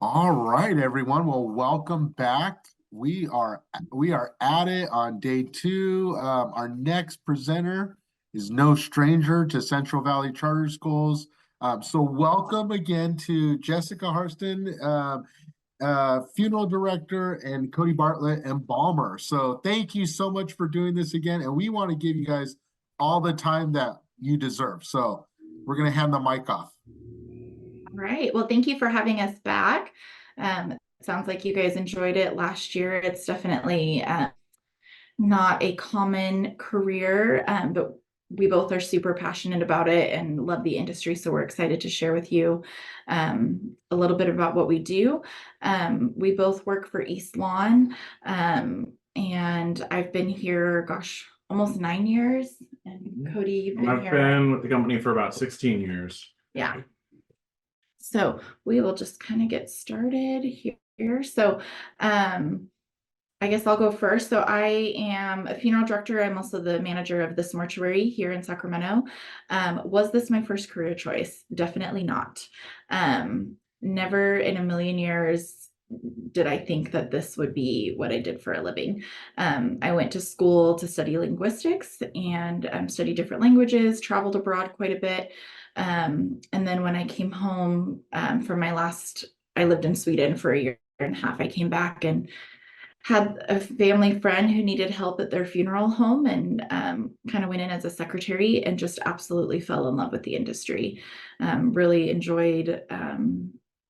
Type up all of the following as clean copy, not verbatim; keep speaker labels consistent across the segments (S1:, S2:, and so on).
S1: All right, everyone. Well, welcome back. We are at it on day two. Our next presenter is no stranger to Central Valley Charter Schools. So welcome again to Jessica Harston, funeral director, and Cody Bartlett, embalmer. So thank you so much for doing this again, and we want to give you guys all the time that you deserve. So we're gonna hand the mic off.
S2: All right. Well, thank you for having us back. It sounds like you guys enjoyed it last year. It's definitely not a common career, but we both are super passionate about it and love the industry. So we're excited to share with you a little bit about what we do. We both work for East Lawn, and I've been here, gosh, almost 9 years. And Cody, you've been
S3: I've
S2: here.
S3: been with the company for about 16 years.
S2: Yeah. So we will just kind of get started here. So I guess I'll go first. So I am a funeral director. I'm also the manager of this mortuary here in Sacramento. Was this my first career choice? Definitely not. Never in a million years did I think that this would be what I did for a living. I went to school to study linguistics and study different languages, traveled abroad quite a bit. And then when I came home for my last, I lived in Sweden for a year and a half. I came back and had a family friend who needed help at their funeral home and kind of went in as a secretary and just absolutely fell in love with the industry. Really enjoyed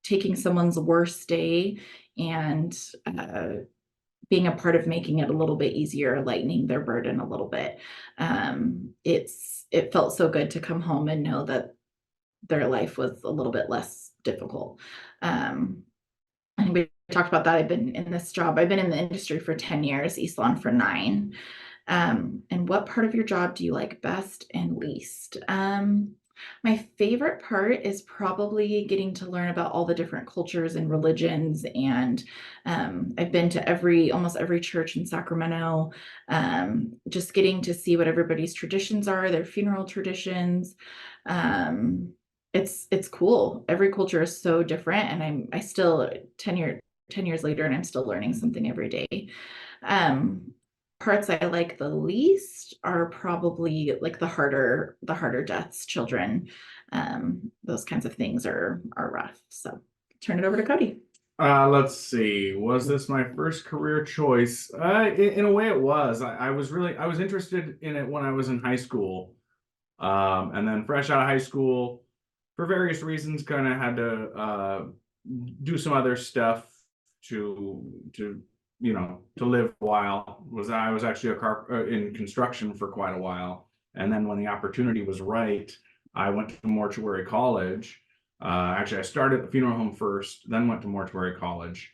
S2: taking someone's worst day and being a part of making it a little bit easier, lightening their burden a little bit. It felt so good to come home and know that their life was a little bit less difficult. I think we talked about that. I've been in this job. I've been in the industry for 10 years, East Lawn for 9. And what part of your job do you like best and least? My favorite part is probably getting to learn about all the different cultures and religions. And I've been to almost every church in Sacramento, just getting to see what everybody's traditions are, their funeral traditions. It's cool. Every culture is so different, and I still 10 years later, and I'm still learning something every day. Um, Parts I like the least are probably like the harder deaths, children. Those kinds of things are rough. So turn it over to Cody.
S3: Let's see. Was this my first career choice? In a way, it was. I was interested in it when I was in high school, and then fresh out of high school, for various reasons, kind of had to do some other stuff to live a while. I was actually in construction for quite a while, and then when the opportunity was right, I went to mortuary college. Actually, I started at the funeral home first, then went to mortuary college.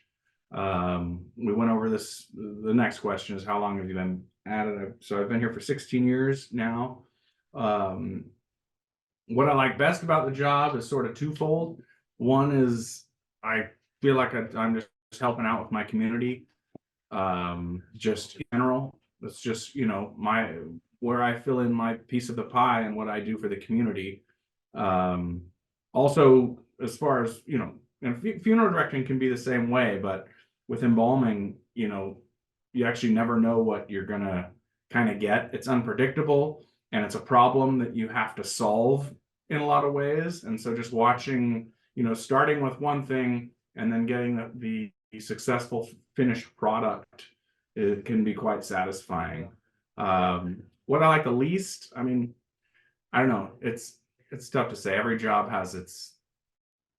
S3: We went over this. The next question is, how long have you been at it? So I've been here for 16 years now. What I like best about the job is sort of twofold. One is I feel like I'm just helping out with my community, just in general. It's just, my where I fill in my piece of the pie and what I do for the community. Also, as far as, and funeral directing can be the same way, but with embalming, you actually never know what you're gonna kind of get. It's unpredictable, and it's a problem that you have to solve in a lot of ways. And so just watching, starting with one thing and then getting the successful finished product, it can be quite satisfying. What I like the least, I mean, I don't know. It's tough to say. Every job has its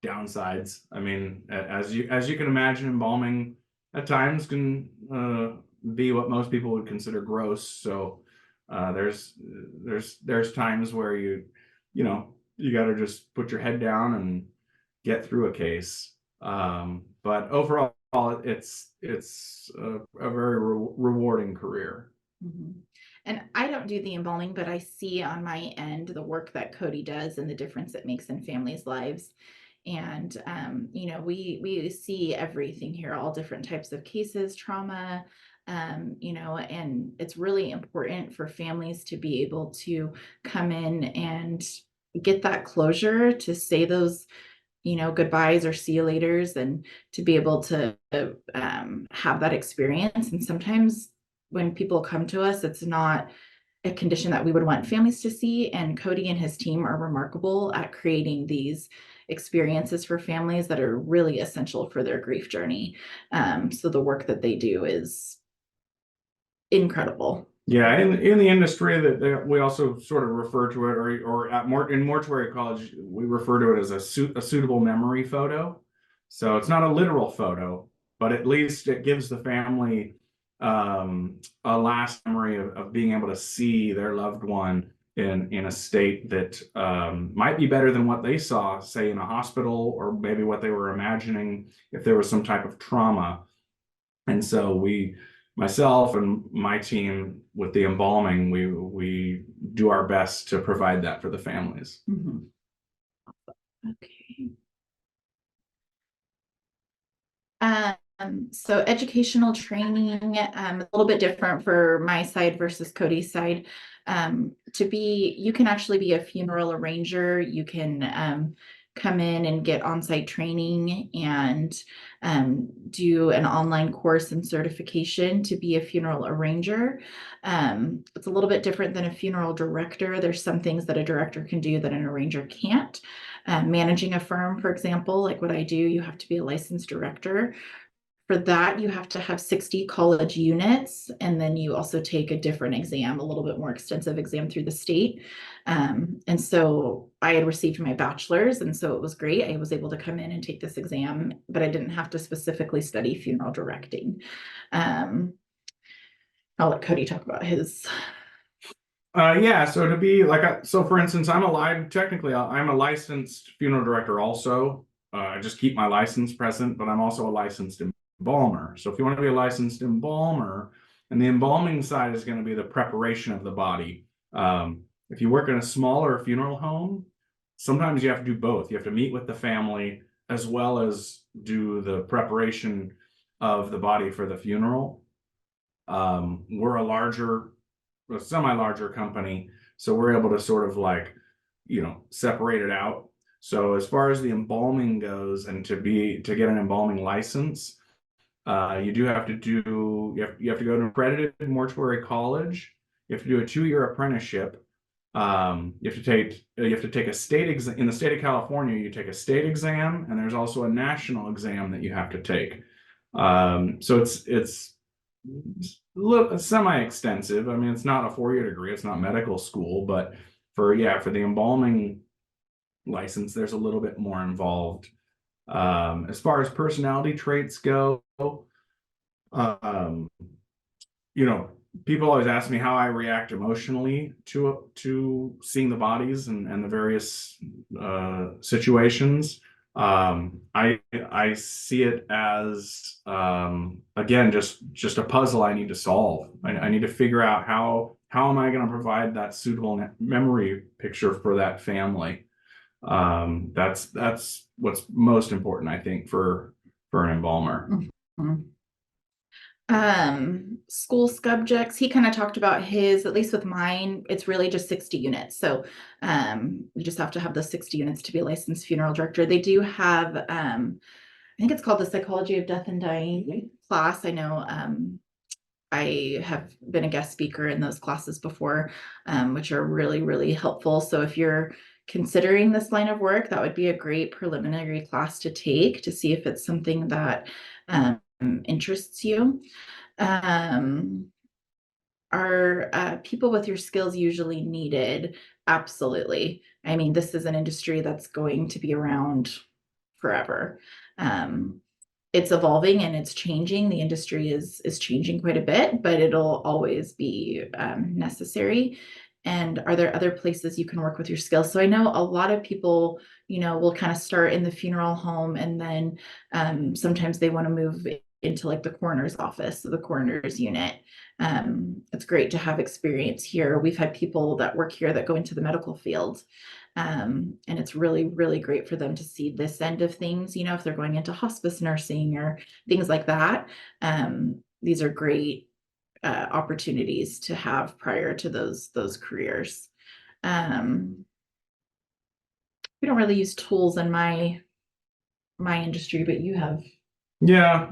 S3: downsides. I mean, as you can imagine, embalming at times can be what most people would consider gross. So there's times where you got to just put your head down and get through a case. But overall, it's a very rewarding career.
S2: Mhm. And I don't do the embalming, but I see on my end the work that Cody does and the difference it makes in families' lives. And we see everything here, all different types of cases, trauma, and it's really important for families to be able to come in and get that closure to say those goodbyes or see you laters, and to be able to have that experience. And sometimes when people come to us, it's not a condition that we would want families to see. And Cody and his team are remarkable at creating these experiences for families that are really essential for their grief journey. So the work that they do is incredible.
S3: Yeah, in the industry that we also sort of refer to it, or in mortuary college, we refer to it as a suitable memory photo. So it's not a literal photo, but at least it gives the family a last memory of being able to see their loved one in a state that might be better than what they saw, say in a hospital, or maybe what they were imagining if there was some type of trauma. And so myself and my team with the embalming, we do our best to provide that for the families.
S2: Mm-hmm. Okay. So educational training, a little bit different for my side versus Cody's side. You can actually be a funeral arranger. You can come in and get on-site training and do an online course and certification to be a funeral arranger. It's a little bit different than a funeral director. There's some things that a director can do that an arranger can't. Managing a firm, for example, like what I do, you have to be a licensed director. For that, you have to have 60 college units, and then you also take a different exam, a little bit more extensive exam through the state. And so I had received my bachelor's, and so it was great. I was able to come in and take this exam, but I didn't have to specifically study funeral directing. I'll let Cody talk about his.
S3: Yeah, so to be so for instance, I'm a licensed funeral director also. I just keep my license present, but I'm also a licensed embalmer. So if you want to be a licensed embalmer, and the embalming side is going to be the preparation of the body. If you work in a smaller funeral home, sometimes you have to do both. You have to meet with the family as well as do the preparation of the body for the funeral. We're a semi-larger company, so we're able to sort of separate it out. So as far as the embalming goes, and to get an embalming license, you have to go to an accredited mortuary college. You have to do a 2-year apprenticeship. You have to take a state exam. In the state of California, you take a state exam, and there's also a national exam that you have to take. So it's semi-extensive. I mean, it's not a 4-year degree. It's not medical school, but for the embalming license, there's a little bit more involved. As far as personality traits go, people always ask me how I react emotionally to seeing the bodies and the various situations. I see it as again just a puzzle I need to solve. I need to figure out how am I going to provide that suitable memory picture for that family. That's what's most important, I think, for an embalmer.
S2: Mm-hmm. School subjects, he kind of talked about his, at least with mine, it's really just 60 units. So you just have to have the 60 units to be a licensed funeral director. They do have I think it's called the Psychology of Death and Dying class. I know I have been a guest speaker in those classes before, which are really, really helpful. So if you're considering this line of work, that would be a great preliminary class to take to see if it's something that interests you. Are people with your skills usually needed? Absolutely. I mean, this is an industry that's going to be around forever. It's evolving and it's changing. The industry is changing quite a bit, but it'll always be necessary. And are there other places you can work with your skills? So I know a lot of people, will kind of start in the funeral home, and then sometimes they want to move into like the coroner's office, so the coroner's unit. It's great to have experience here. We've had people that work here that go into the medical field. And it's really, really great for them to see this end of things, if they're going into hospice nursing or things like that. These are great opportunities to have prior to those careers. We don't really use tools in my my industry, but you have.
S3: Yeah,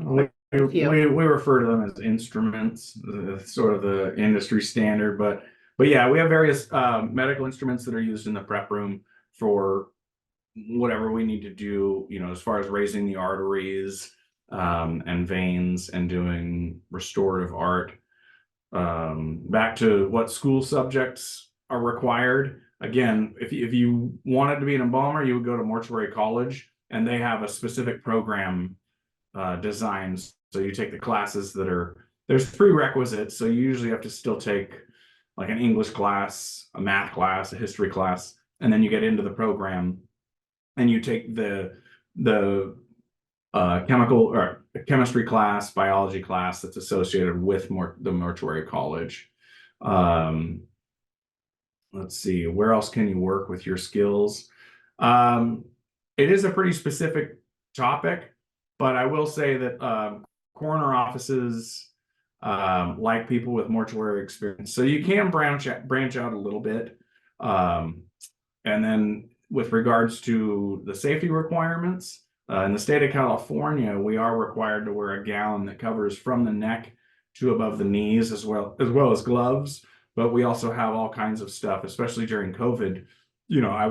S2: A few.
S3: we refer to them as instruments, sort of the industry standard, but yeah, we have various medical instruments that are used in the prep room for whatever we need to do, as far as raising the arteries and veins and doing restorative art. Back to what school subjects are required. Again, if you wanted to be an embalmer, you would go to mortuary college, and they have a specific program designs. So you take the classes there's prerequisites. So you usually have to still take like an English class, a math class, a history class, and then you get into the program and you take the chemical or chemistry class, biology class that's associated with the mortuary college. Let's see, where else can you work with your skills? It is a pretty specific topic, but I will say that coroner offices like people with mortuary experience, so you can branch out a little bit. And then with regards to the safety requirements, in the state of California, we are required to wear a gown that covers from the neck to above the knees, as well as gloves. But we also have all kinds of stuff, especially during COVID. When I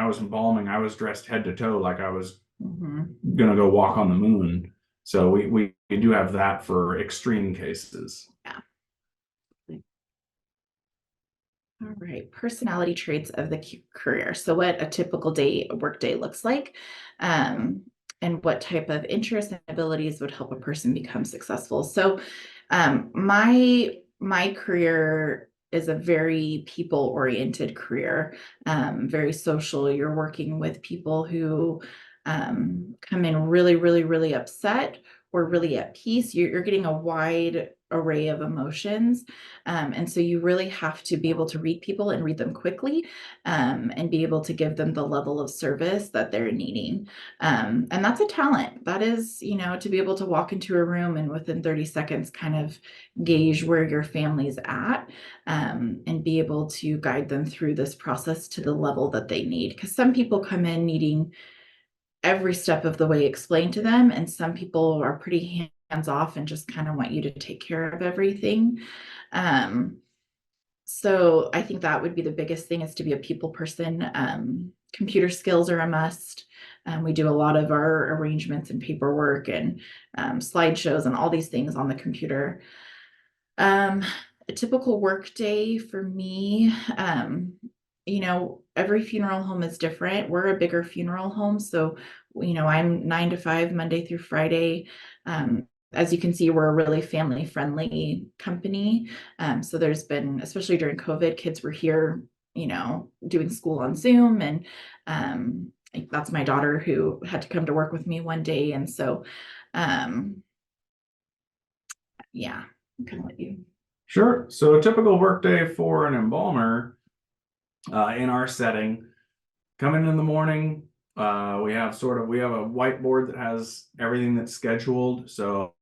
S3: was embalming, I was dressed head to toe like I was gonna go walk on the moon. So we do have that for extreme cases.
S2: Yeah. All right, personality traits of the career. So what a typical work day looks like, and what type of interests and abilities would help a person become successful. So my career is a very people-oriented career, very social. You're working with people who come in really, really, really upset or really at peace. You're getting a wide array of emotions. And so you really have to be able to read people and read them quickly, and be able to give them the level of service that they're needing. And that's a talent. That is, to be able to walk into a room and within 30 seconds kind of gauge where your family's at, and be able to guide them through this process to the level that they need. Because some people come in needing every step of the way explained to them, and some people are pretty hands off and just kind of want you to take care of everything. So I think that would be the biggest thing, is to be a people person. Computer skills are a must. We do a lot of our arrangements and paperwork and slideshows and all these things on the computer. A typical work day for me, every funeral home is different. We're a bigger funeral home, so I'm 9 to 5 Monday through Friday. As you can see, we're a really family friendly company. So there's been, especially during COVID, kids were here, doing school on Zoom, and that's my daughter who had to come to work with me one day. And so yeah, I'm gonna let you.
S3: Sure. So a typical workday for an embalmer in our setting, come in the morning. We have a whiteboard that has everything that's scheduled. So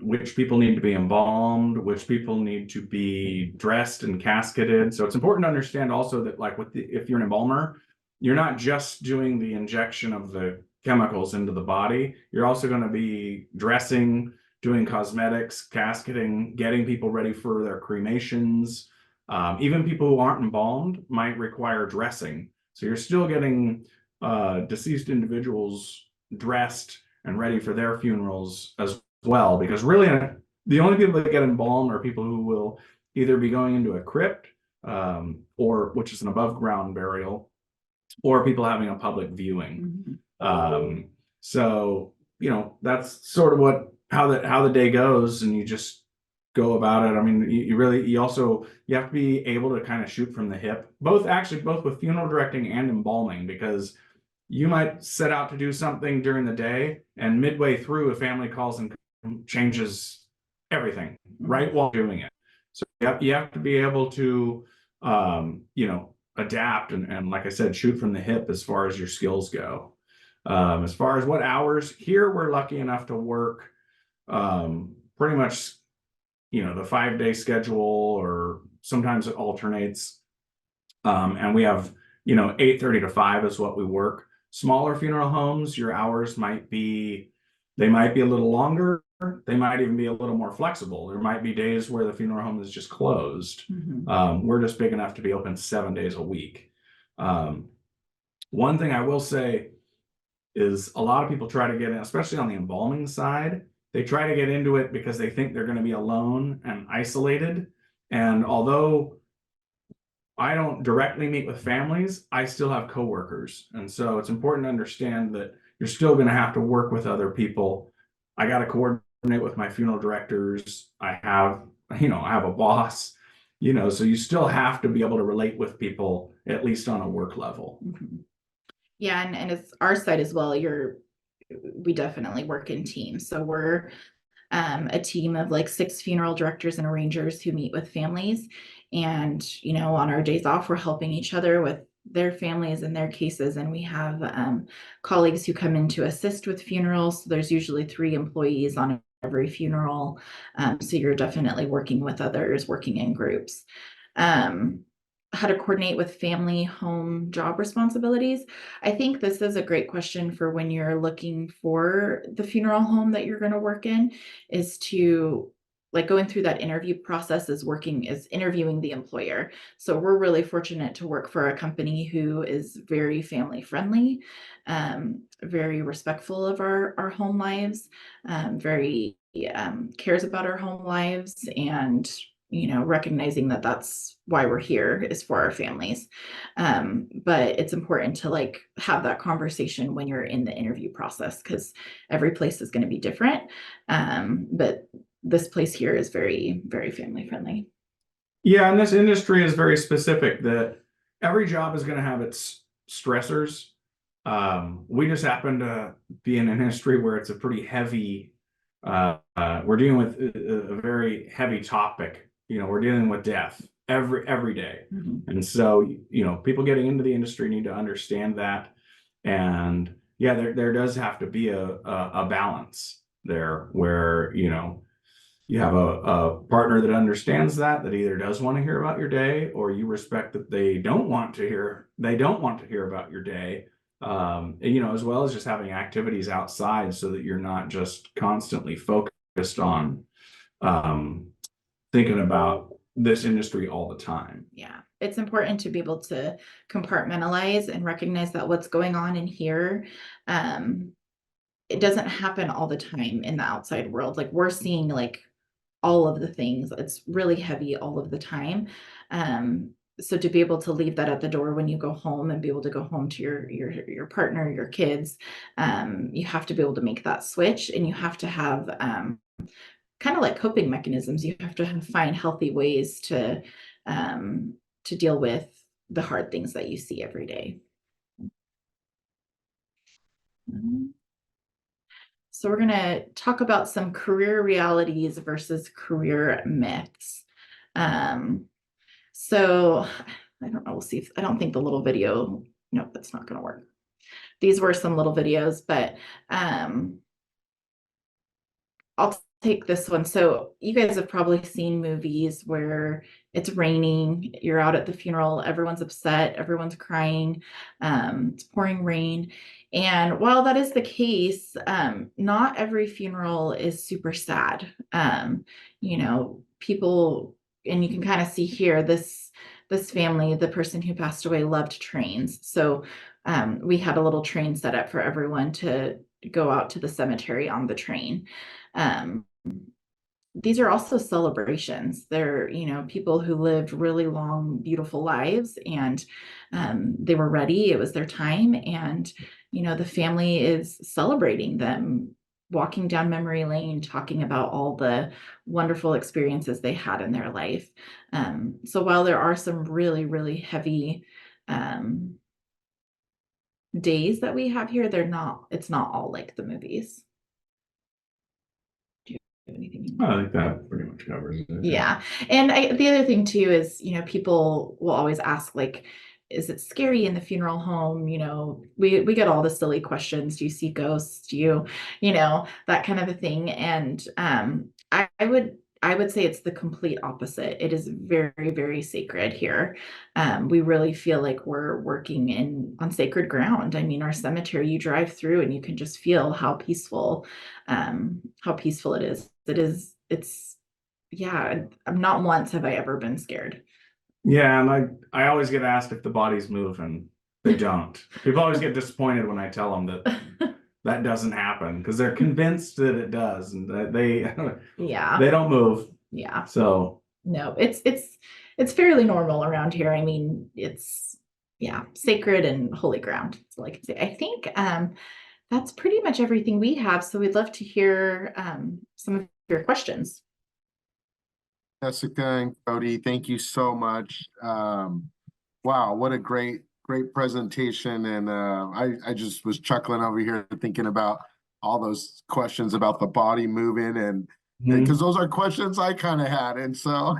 S3: which people need to be embalmed, which people need to be dressed and casketed. So it's important to understand also that, like, if you're an embalmer, you're not just doing the injection of the chemicals into the body. You're also going to be dressing, doing cosmetics, casketing, getting people ready for their cremations. Even people who aren't embalmed might require dressing. So you're still getting deceased individuals dressed and ready for their funerals as well, because really the only people that get embalmed are people who will either be going into a crypt, or which is an above ground burial, or people having a public viewing. So that's sort of how the day goes, and you just go about it. I mean, you have to be able to kind of shoot from the hip, both with funeral directing and embalming, because you might set out to do something during the day, and midway through a family calls and changes everything right while doing it. So you have to be able to adapt and like I said, shoot from the hip as far as your skills go. As far as what hours, here we're lucky enough to work pretty much the 5-day schedule, or sometimes it alternates. And we have 8:30 to 5 is what we work. Smaller funeral homes, your hours might be, they might be a little longer. They might even be a little more flexible. There might be days where the funeral home is just closed. We're just big enough to be open 7 days a week. One thing I will say is a lot of people try to get in, especially on the embalming side, they try to get into it because they think they're going to be alone and isolated. And although I don't directly meet with families, I still have coworkers. And so it's important to understand that you're still going to have to work with other people. I got to coordinate with my funeral directors. I have a boss, so you still have to be able to relate with people, at least on a work level.
S2: Yeah, and it's our side as well. We definitely work in teams. So we're a team of like 6 funeral directors and arrangers who meet with families. And, on our days off, we're helping each other with their families and their cases. And we have colleagues who come in to assist with funerals. So there's usually 3 employees on every funeral. So you're definitely working with others, working in groups. How to coordinate with family, home, job responsibilities. I think this is a great question for when you're looking for the funeral home that you're going to work in, is to like going through that interview process is interviewing the employer. So we're really fortunate to work for a company who is very family friendly, very respectful of our home lives, very cares about our home lives, and recognizing that that's why we're here is for our families. But it's important to like have that conversation when you're in the interview process, because every place is going to be different. But this place here is very, very family friendly.
S3: Yeah, and this industry is very specific that every job is going to have its stressors. We just happen to be in an industry where it's a pretty heavy, we're dealing with a very heavy topic. We're dealing with death every day. And so, people getting into the industry need to understand that. And yeah, there does have to be a balance there where, you have a partner that understands that either does want to hear about your day, or you respect that they don't want to hear about your day. As well as just having activities outside so that you're not just constantly focused on thinking about this industry all the time.
S2: Yeah, it's important to be able to compartmentalize and recognize that what's going on in here, it doesn't happen all the time in the outside world. Like we're seeing like all of the things. It's really heavy all of the time. So to be able to leave that at the door when you go home and be able to go home to your partner, your kids, you have to be able to make that switch, and you have to have kind of like coping mechanisms. You have to find healthy ways to deal with the hard things that you see every day. So we're going to talk about some career realities versus career myths. So I don't know, we'll see I don't think the little video, nope, that's not going to work. These were some little videos, but I'll take this one. So you guys have probably seen movies where it's raining, you're out at the funeral, everyone's upset, everyone's crying, it's pouring rain. And while that is the case, not every funeral is super sad. People, and you can kind of see here, this family, the person who passed away loved trains. So we had a little train set up for everyone to go out to the cemetery on the train. These are also celebrations. They're, people who lived really long, beautiful lives, and they were ready. It was their time. And, the family is celebrating them, walking down memory lane, talking about all the wonderful experiences they had in their life. So while there are some really, really heavy days that we have here, it's not all like the movies. Anything?
S3: I think that pretty much covers it.
S2: Yeah. And the other thing too is, people will always ask, like, is it scary in the funeral home? We get all the silly questions. Do you see ghosts? Do you, that kind of a thing. And I I would say it's the complete opposite. It is very, very sacred here. We really feel like we're working on sacred ground. I mean, our cemetery, you drive through and you can just feel how peaceful it is. Yeah, not once have I ever been scared.
S3: Yeah, and I always get asked if the bodies move, and they don't. People always get disappointed when I tell them that that doesn't happen, because they're convinced that it does, and that
S2: Yeah.
S3: they don't move.
S2: Yeah.
S3: So
S2: no, it's fairly normal around here. I mean, it's sacred and holy ground. That's all I can say. I think that's pretty much everything we have. So we'd love to hear some of your questions.
S1: Jessica and Cody, thank you so much. Wow, what a great presentation. And I just was chuckling over here thinking about all those questions about the body moving, and because those are questions I kind of had. And so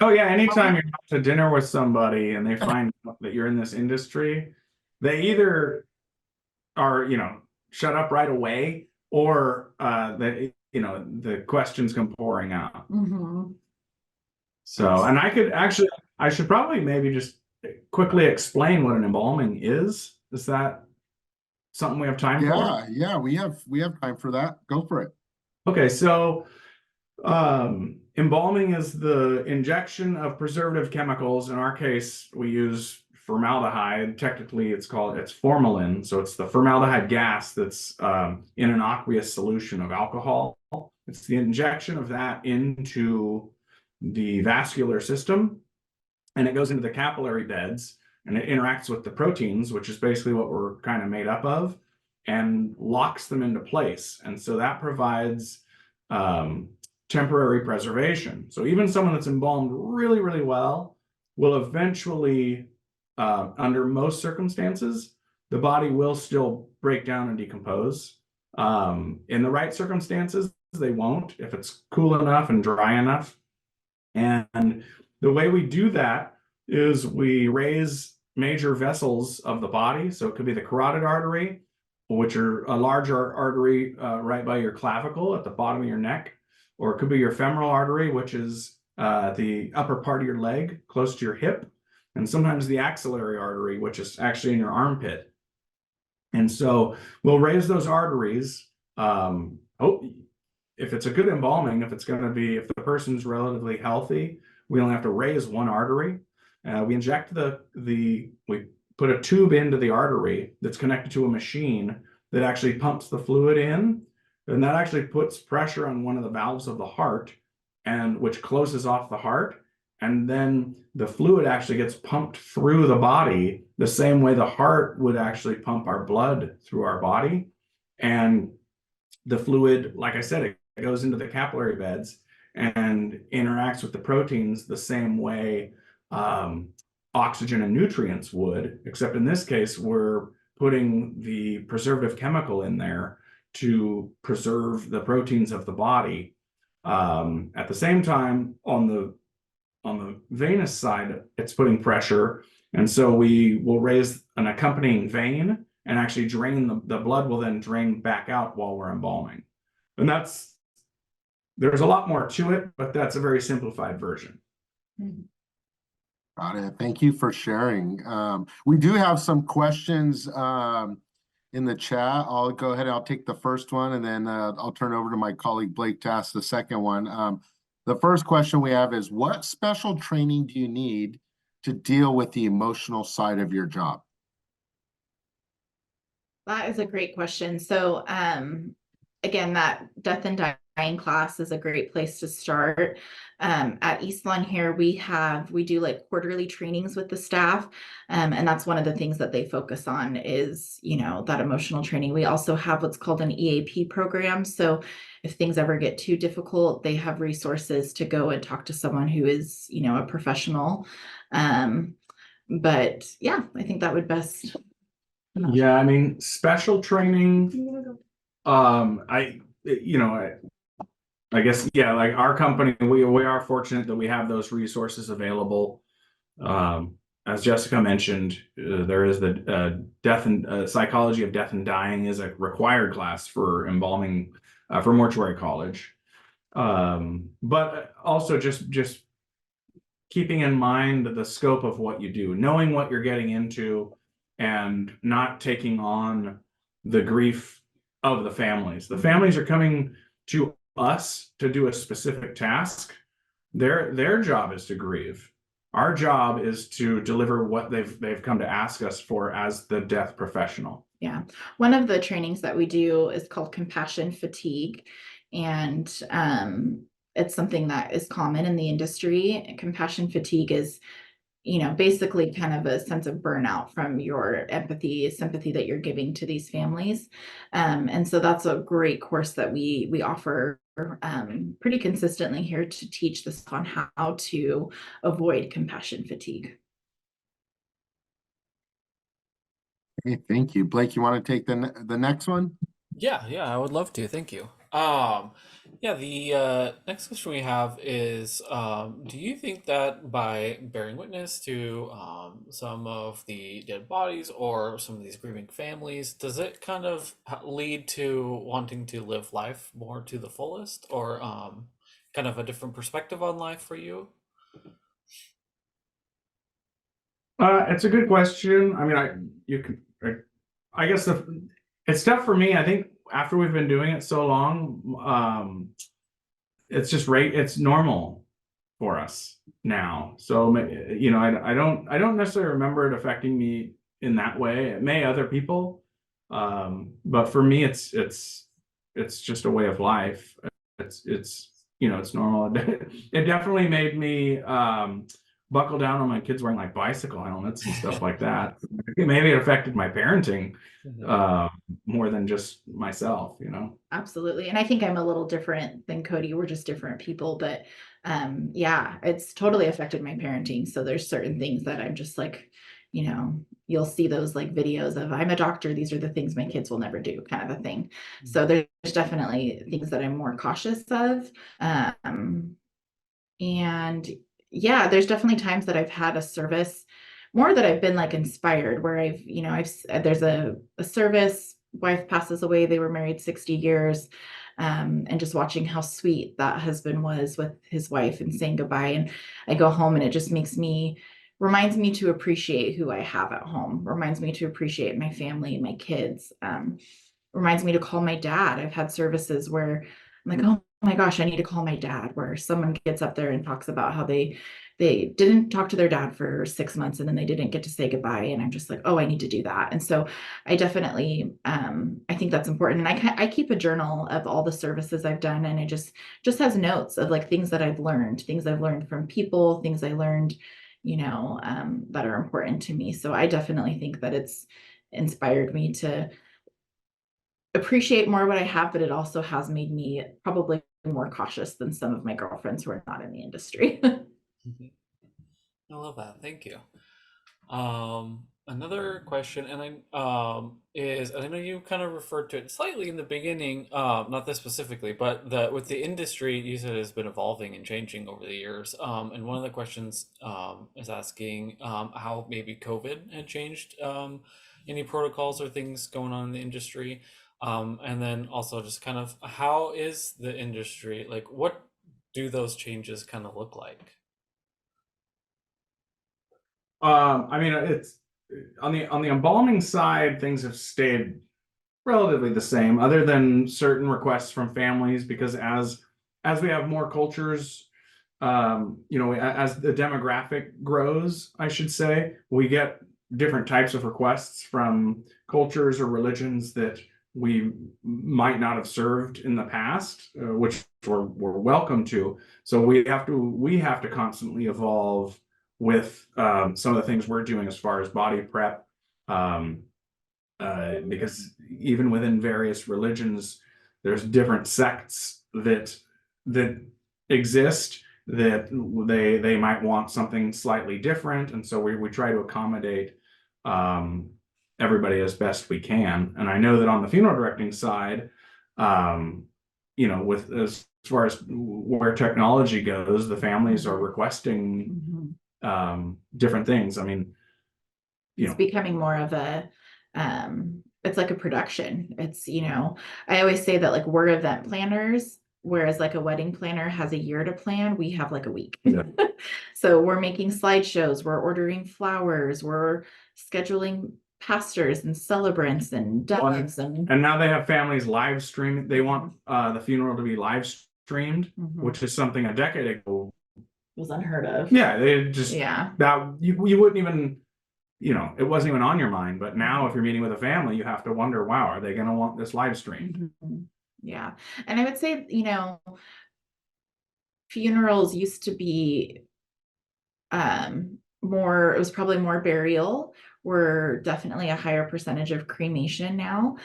S3: oh yeah, anytime you're out to dinner with somebody and they find out that you're in this industry, they either are, shut up right away, or that the questions come pouring out.
S2: Mm-hmm.
S3: So, and I should probably maybe just quickly explain what an embalming is. Is that something we have time for?
S1: Yeah, we have time for that. Go for it.
S3: Okay, so embalming is the injection of preservative chemicals. In our case, we use formaldehyde. Technically, it's formalin. So it's the formaldehyde gas that's in an aqueous solution of alcohol. It's the injection of that into the vascular system, and it goes into the capillary beds, and it interacts with the proteins, which is basically what we're kind of made up of, and locks them into place. And so that provides temporary preservation. So even someone that's embalmed really, really well will eventually, under most circumstances, the body will still break down and decompose. In the right circumstances, they won't, if it's cool enough and dry enough. And the way we do that is we raise major vessels of the body. So it could be the carotid artery, which are a larger artery right by your clavicle at the bottom of your neck, or it could be your femoral artery, which is the upper part of your leg, close to your hip, and sometimes the axillary artery, which is actually in your armpit. And so we'll raise those arteries. If it's a good embalming, if the person's relatively healthy, we only have to raise one artery. We inject we put a tube into the artery that's connected to a machine that actually pumps the fluid in, and that actually puts pressure on one of the valves of the heart, and which closes off the heart. And then the fluid actually gets pumped through the body the same way the heart would actually pump our blood through our body. And the fluid, like I said, it goes into the capillary beds and interacts with the proteins the same way oxygen and nutrients would, except in this case, we're putting the preservative chemical in there to preserve the proteins of the body. At the same time, on the venous side, it's putting pressure. And so we will raise an accompanying vein and actually drain the blood will then drain back out while we're embalming. And there's a lot more to it, but that's a very simplified version.
S1: Got it. Thank you for sharing. We do have some questions in the chat. I'll go ahead and I'll take the first one, and then I'll turn over to my colleague Blake to ask the second one. The first question we have is, what special training do you need to deal with the emotional side of your job?
S2: That is a great question. So again, that death and dying class is a great place to start. At Eastlawn here, we do like quarterly trainings with the staff. And that's one of the things that they focus on is, that emotional training. We also have what's called an EAP program. So if things ever get too difficult, they have resources to go and talk to someone who is, a professional. But yeah, I think that would best.
S3: Yeah, I mean, special training, I guess, yeah, like our company, we are fortunate that we have those resources available. As Jessica mentioned, there is the death and psychology of death and dying is a required class for embalming for mortuary college. But also just keeping in mind the scope of what you do, knowing what you're getting into, and not taking on the grief of the families. The families are coming to us to do a specific task. Their job is to grieve. Our job is to deliver what they've come to ask us for as the death professional.
S2: Yeah. One of the trainings that we do is called compassion fatigue. And it's something that is common in the industry. Compassion fatigue is, basically kind of a sense of burnout from your empathy, sympathy that you're giving to these families. And so that's a great course that we offer pretty consistently here to teach this on how to avoid compassion fatigue.
S1: Okay, thank you. Blake, you want to take the next one?
S4: Yeah, I would love to. Thank you. Yeah, the next question we have is, do you think that by bearing witness to some of the dead bodies or some of these grieving families, does it kind of lead to wanting to live life more to the fullest, or kind of a different perspective on life for you?
S3: It's a good question. I mean, I guess it's tough for me. I think after we've been doing it so long, it's just it's normal for us now. So, I don't necessarily remember it affecting me in that way. It may other people, but for me, it's just a way of life. It's normal. It definitely made me buckle down on my kids wearing like bicycle helmets and stuff like that. Maybe it affected my parenting more than just myself,
S2: Absolutely. And I think I'm a little different than Cody. We're just different people, but yeah, it's totally affected my parenting. So there's certain things that I'm just like, you'll see those like videos of I'm a doctor, these are the things my kids will never do, kind of a thing. So there's definitely things that I'm more cautious of. And yeah, there's definitely times that I've had a service more that I've been like inspired where there's a service, wife passes away, they were married 60 years. And just watching how sweet that husband was with his wife and saying goodbye. And I go home and it just reminds me to appreciate who I have at home, reminds me to appreciate my family, my kids, reminds me to call my dad. I've had services where I'm like, oh my gosh, I need to call my dad, where someone gets up there and talks about how they didn't talk to their dad for 6 months and then they didn't get to say goodbye. And I'm just like, oh, I need to do that. And so I definitely, I think that's important. And I keep a journal of all the services I've done. And it just has notes of like things that I've learned, things I've learned from people, things I learned, that are important to me. So I definitely think that it's inspired me to appreciate more what I have, but it also has made me probably more cautious than some of my girlfriends who are not in the industry.
S4: I love that. Thank you. Another question, and I know you kind of referred to it slightly in the beginning, not this specifically, but with the industry, you said it's been evolving and changing over the years. And one of the questions is asking how maybe COVID had changed any protocols or things going on in the industry. And then also just kind of how is the industry, like what do those changes kind of look like?
S3: I mean, it's on the embalming side, things have stayed relatively the same, other than certain requests from families, because as we have more cultures, as the demographic grows, I should say, we get different types of requests from cultures or religions that we might not have served in the past, which we're welcome to. So we have to constantly evolve with some of the things we're doing as far as body prep, because even within various religions, there's different sects that exist that they might want something slightly different, and so we try to accommodate everybody as best we can. And I know that on the funeral directing side, with as far as where technology goes, the families are requesting different things. I mean,
S2: it's becoming more of a it's like a production. It's, I always say that like we're event planners, whereas like a wedding planner has a year to plan, we have like a week.
S3: Yeah.
S2: So we're making slideshows, we're ordering flowers, we're scheduling pastors and celebrants and doves and
S3: And now they have families live stream. They want the funeral to be live streamed, which is something a decade ago
S2: was unheard of.
S3: Yeah, they just
S2: Yeah.
S3: that you wouldn't even, it wasn't even on your mind. But now if you're meeting with a family, you have to wonder, wow, are they going to want this live streamed?
S2: Yeah. And I would say, funerals used to be more, it was probably more burial. We're definitely a higher percentage of cremation now.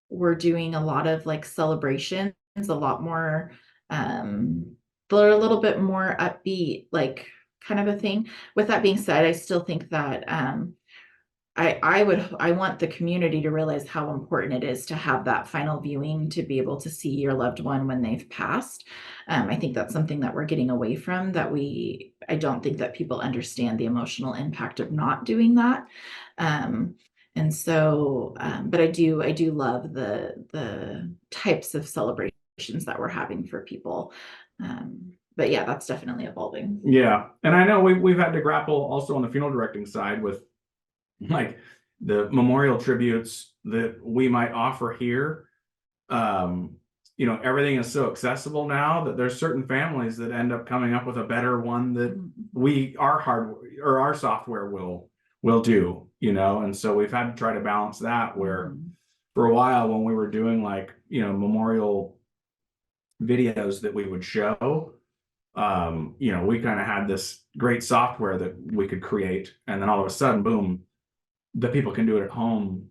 S2: We're doing a lot of like celebrations, a lot more, they're a little bit more upbeat, like kind of a thing. With that being said, I still think that I want the community to realize how important it is to have that final viewing, to be able to see your loved one when they've passed. I think that's something that we're getting away from, I don't think that people understand the emotional impact of not doing that. And so, but I do love the types of celebrations that we're having for people. But yeah, that's definitely evolving.
S3: Yeah, and I know we've had to grapple also on the funeral directing side with like the memorial tributes that we might offer here. Everything is so accessible now that there's certain families that end up coming up with a better one that our software will do, and so we've had to try to balance that where for a while when we were doing like, memorial videos that we would show, we kind of had this great software that we could create, and then all of a sudden, boom, the people can do it at home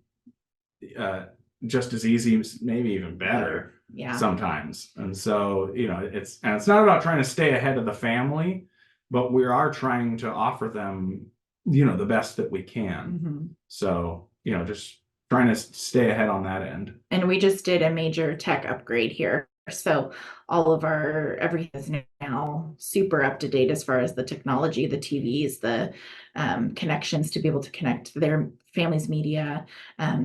S3: just as easy, maybe even better sometimes. And so, it's not about trying to stay ahead of the family, but we are trying to offer them, the best that we can. So, just trying to stay ahead on that end.
S2: And we just did a major tech upgrade here. So all of everything is now super up to date as far as the technology, the TVs, the connections to be able to connect their family's media.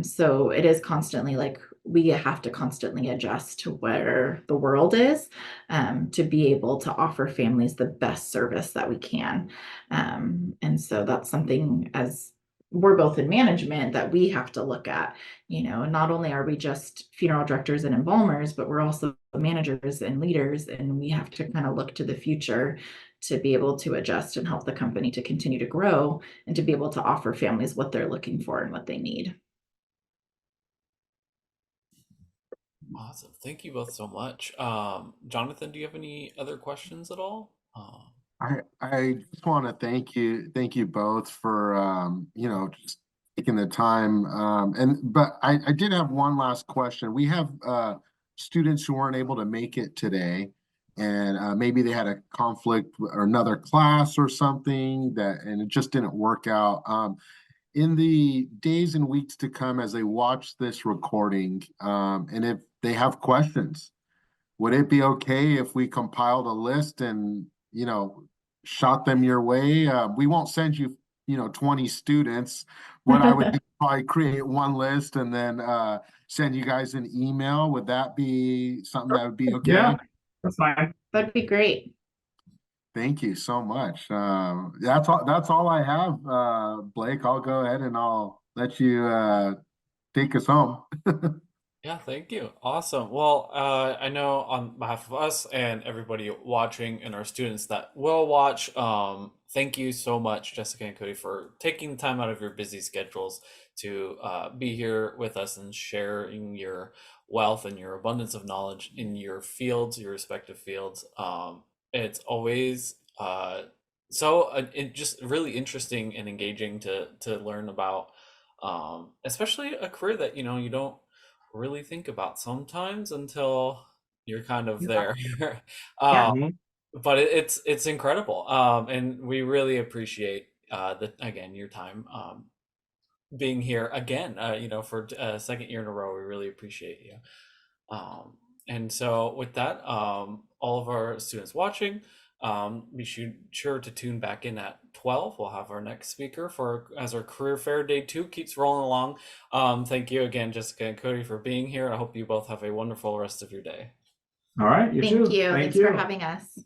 S2: So it is constantly like we have to constantly adjust to where the world is to be able to offer families the best service that we can. And so that's something, as we're both in management, that we have to look at. Not only are we just funeral directors and embalmers, but we're also managers and leaders, and we have to kind of look to the future to be able to adjust and help the company to continue to grow and to be able to offer families what they're looking for and what they need.
S4: Awesome. Thank you both so much. Jonathan, do you have any other questions at all?
S1: I just want to thank you both for just taking the time. But I did have one last question. We have students who weren't able to make it today, and maybe they had a conflict or another class or something and it just didn't work out. In the days and weeks to come, as they watch this recording, and if they have questions, would it be okay if we compiled a list and shot them your way? We won't send you 20 students. What I would do, probably create one list and then send you guys an email. Would that be something that would be okay?
S3: Yeah, that's fine.
S2: That'd be great.
S1: Thank you so much. That's all I have, Blake. I'll go ahead and I'll let you take us home.
S4: Yeah, thank you. Awesome. Well, I know on behalf of us and everybody watching and our students that will watch, thank you so much, Jessica and Cody, for taking time out of your busy schedules to be here with us and sharing your wealth and your abundance of knowledge in your fields, your respective fields. It's always just really interesting and engaging to learn about, especially a career that you don't really think about sometimes until you're kind of there. But it's incredible, and we really appreciate again your time being here again, for a second year in a row. We really appreciate you. And so with that, all of our students watching, be sure to tune back in at 12. We'll have our next speaker as our career fair day 2 keeps rolling along. Thank you again, Jessica and Cody, for being here. I hope you both have a wonderful rest of your day.
S3: All right, you
S2: Thank
S3: too.
S2: you.
S3: Thank
S2: Thanks
S3: you.
S2: for having us.